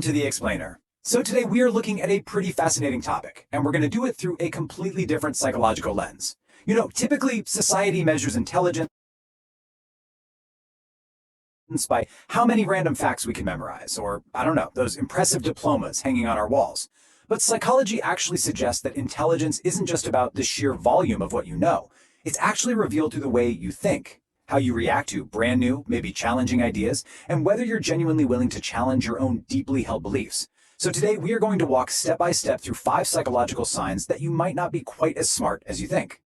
To the explainer. So today we are looking at a pretty fascinating topic, and we're going to do it through a completely different psychological lens. Typically society measures intelligence by how many random facts we can memorize, or, I don't know, those impressive diplomas hanging on our walls. But psychology actually suggests that intelligence isn't just about the sheer volume of what you know. It's actually revealed through the way you think, how you react to brand new, maybe challenging ideas, and whether you're genuinely willing to challenge your own deeply held beliefs. So today we are going to walk step by step through 5 psychological signs that you might not be quite as smart as you think.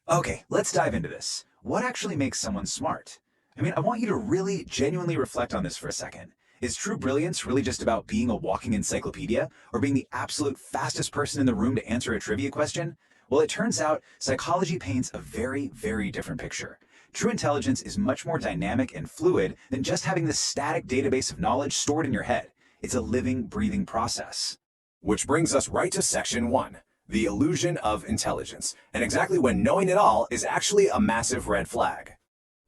Okay, let's dive into this. What actually makes someone smart? I want you to really genuinely reflect on this for a second. Is true brilliance really just about being a walking encyclopedia, or being the absolute fastest person in the room to answer a trivia question? Well, it turns out psychology paints a very, very different picture. True intelligence is much more dynamic and fluid than just having this static database of knowledge stored in your head. It's a living, breathing process. Which brings us right to section 1, the illusion of intelligence, and exactly when knowing it all is actually a massive red flag.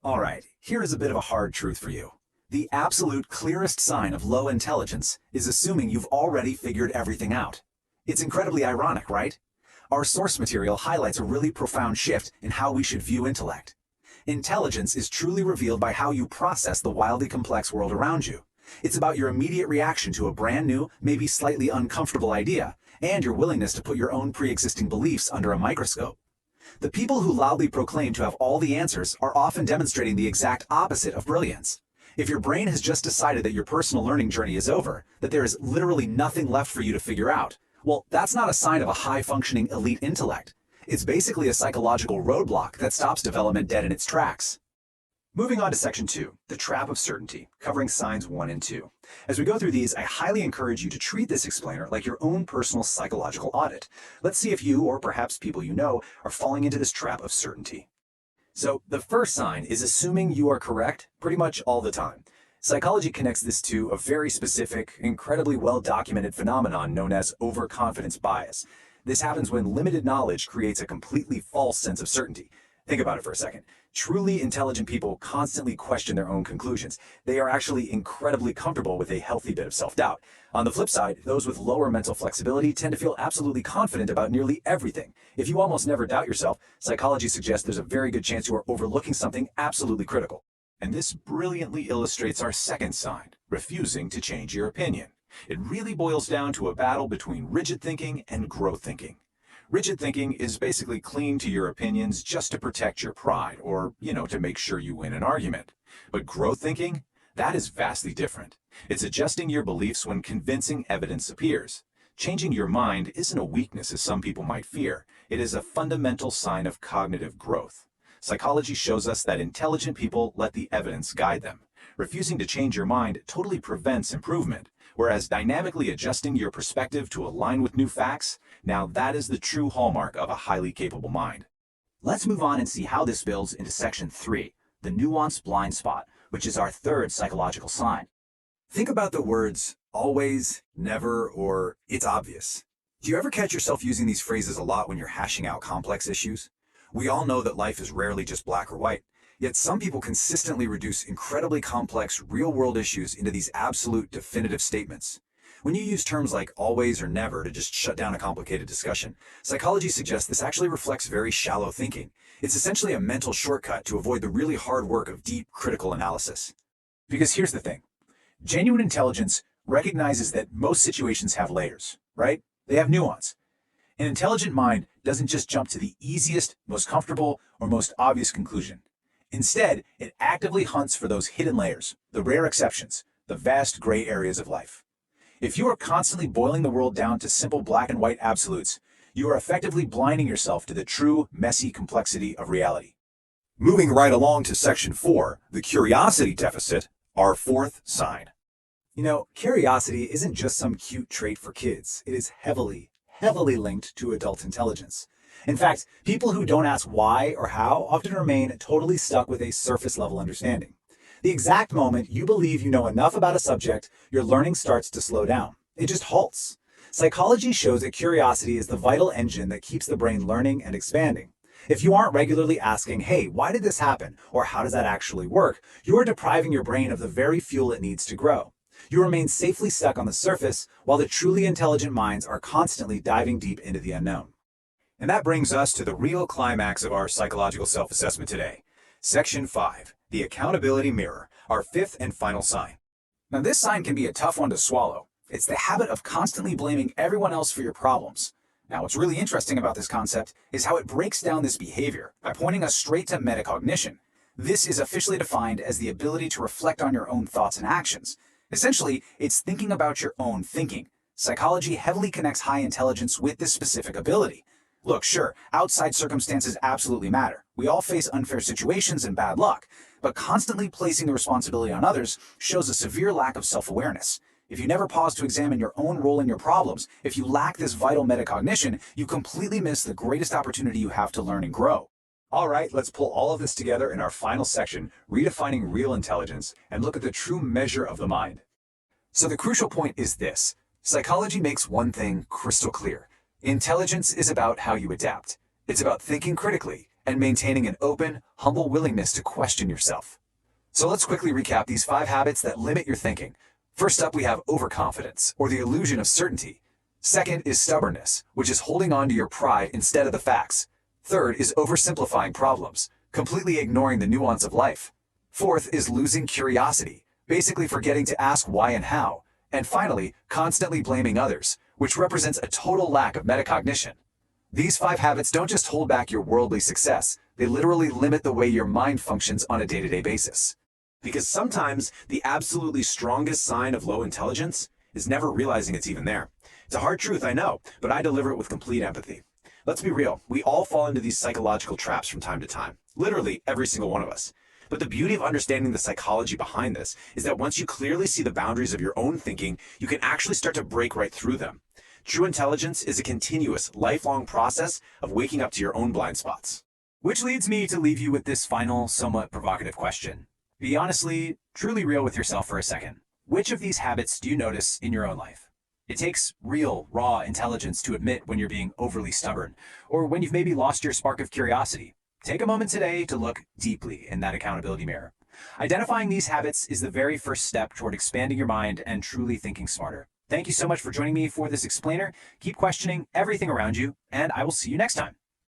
All right, here is a bit of a hard truth for you. The absolute clearest sign of low intelligence is assuming you've already figured everything out. It's incredibly ironic, right? Our source material highlights a really profound shift in how we should view intellect. Intelligence is truly revealed by how you process the wildly complex world around you. It's about your immediate reaction to a brand new, maybe slightly uncomfortable idea, and your willingness to put your own pre-existing beliefs under a microscope. The people who loudly proclaim to have all the answers are often demonstrating the exact opposite of brilliance. If your brain has just decided that your personal learning journey is over, that there is literally nothing left for you to figure out, well, that's not a sign of a high-functioning elite intellect. It's basically a psychological roadblock that stops development dead in its tracks. Moving on to section 2, the trap of certainty, covering signs 1 and 2. As we go through these, I highly encourage you to treat this explainer like your own personal psychological audit. Let's see if you, or perhaps people you know, are falling into this trap of certainty. So the first sign is assuming you are correct pretty much all the time. Psychology connects this to a very specific, incredibly well-documented phenomenon known as overconfidence bias. This happens when limited knowledge creates a completely false sense of certainty. Think about it for a second. Truly intelligent people constantly question their own conclusions. They are actually incredibly comfortable with a healthy bit of self-doubt. On the flip side, those with lower mental flexibility tend to feel absolutely confident about nearly everything. If you almost never doubt yourself, psychology suggests there's a very good chance you are overlooking something absolutely critical. And this brilliantly illustrates our second sign, refusing to change your opinion. It really boils down to a battle between rigid thinking and growth thinking. Rigid thinking is basically clinging to your opinions just to protect your pride or, to make sure you win an argument. But growth thinking? That is vastly different. It's adjusting your beliefs when convincing evidence appears. Changing your mind isn't a weakness as some people might fear. It is a fundamental sign of cognitive growth. Psychology shows us that intelligent people let the evidence guide them. Refusing to change your mind totally prevents improvement, whereas dynamically adjusting your perspective to align with new facts, now that is the true hallmark of a highly capable mind. Let's move on and see how this builds into section 3, the nuanced blind spot, which is our third psychological sign. Think about the words always, never, or it's obvious. Do you ever catch yourself using these phrases a lot when you're hashing out complex issues? We all know that life is rarely just black or white. Yet some people consistently reduce incredibly complex real-world issues into these absolute definitive statements. When you use terms like always or never to just shut down a complicated discussion, psychology suggests this actually reflects very shallow thinking. It's essentially a mental shortcut to avoid the really hard work of deep, critical analysis. Because here's the thing. Genuine intelligence recognizes that most situations have layers, right? They have nuance. An intelligent mind doesn't just jump to the easiest, most comfortable, or most obvious conclusion. Instead, it actively hunts for those hidden layers, the rare exceptions, the vast gray areas of life. If you are constantly boiling the world down to simple black and white absolutes, you are effectively blinding yourself to the true, messy complexity of reality. Moving right along to section 4, the curiosity deficit, our fourth sign. Curiosity isn't just some cute trait for kids. It is heavily linked to adult intelligence. In fact, people who don't ask why or how often remain totally stuck with a surface-level understanding. The exact moment you believe you know enough about a subject, your learning starts to slow down. It just halts. Psychology shows that curiosity is the vital engine that keeps the brain learning and expanding. If you aren't regularly asking, hey, why did this happen? Or how does that actually work? You are depriving your brain of the very fuel it needs to grow. You remain safely stuck on the surface, while the truly intelligent minds are constantly diving deep into the unknown. And that brings us to the real climax of our psychological self-assessment today. Section 5, the accountability mirror, our fifth and final sign. Now, this sign can be a tough one to swallow. It's the habit of constantly blaming everyone else for your problems. Now, what's really interesting about this concept is how it breaks down this behavior by pointing us straight to metacognition. This is officially defined as the ability to reflect on your own thoughts and actions. Essentially, it's thinking about your own thinking. Psychology heavily connects high intelligence with this specific ability. Look, sure, outside circumstances absolutely matter. We all face unfair situations and bad luck, but constantly placing the responsibility on others shows a severe lack of self-awareness. If you never pause to examine your own role in your problems, if you lack this vital metacognition, you completely miss the greatest opportunity you have to learn and grow. All right, let's pull all of this together in our final section, redefining real intelligence, and look at the true measure of the mind. So the crucial point is this. Psychology makes one thing crystal clear. Intelligence is about how you adapt. It's about thinking critically and maintaining an open, humble willingness to question yourself. So let's quickly recap these 5 habits that limit your thinking. First up, we have overconfidence, or the illusion of certainty. Second is stubbornness, which is holding on to your pride instead of the facts. Third is oversimplifying problems, completely ignoring the nuance of life. Fourth is losing curiosity, basically forgetting to ask why and how. And finally, constantly blaming others, which represents a total lack of metacognition. These 5 habits don't just hold back your worldly success, they literally limit the way your mind functions on a day-to-day basis. Because sometimes the absolutely strongest sign of low intelligence is never realizing it's even there. It's a hard truth, I know, but I deliver it with complete empathy. Let's be real, we all fall into these psychological traps from time to time. Literally every single one of us. But the beauty of understanding the psychology behind this is that once you clearly see the boundaries of your own thinking, you can actually start to break right through them. True intelligence is a continuous, lifelong process of waking up to your own blind spots. Which leads me to leave you with this final, somewhat provocative question. Be honestly, truly real with yourself for a second. Which of these habits do you notice in your own life? It takes real, raw intelligence to admit when you're being overly stubborn, or when you've maybe lost your spark of curiosity. Take a moment today to look deeply in that accountability mirror. Identifying these habits is the very first step toward expanding your mind and truly thinking smarter. Thank you so much for joining me for this explainer. Keep questioning everything around you, and I will see you next time.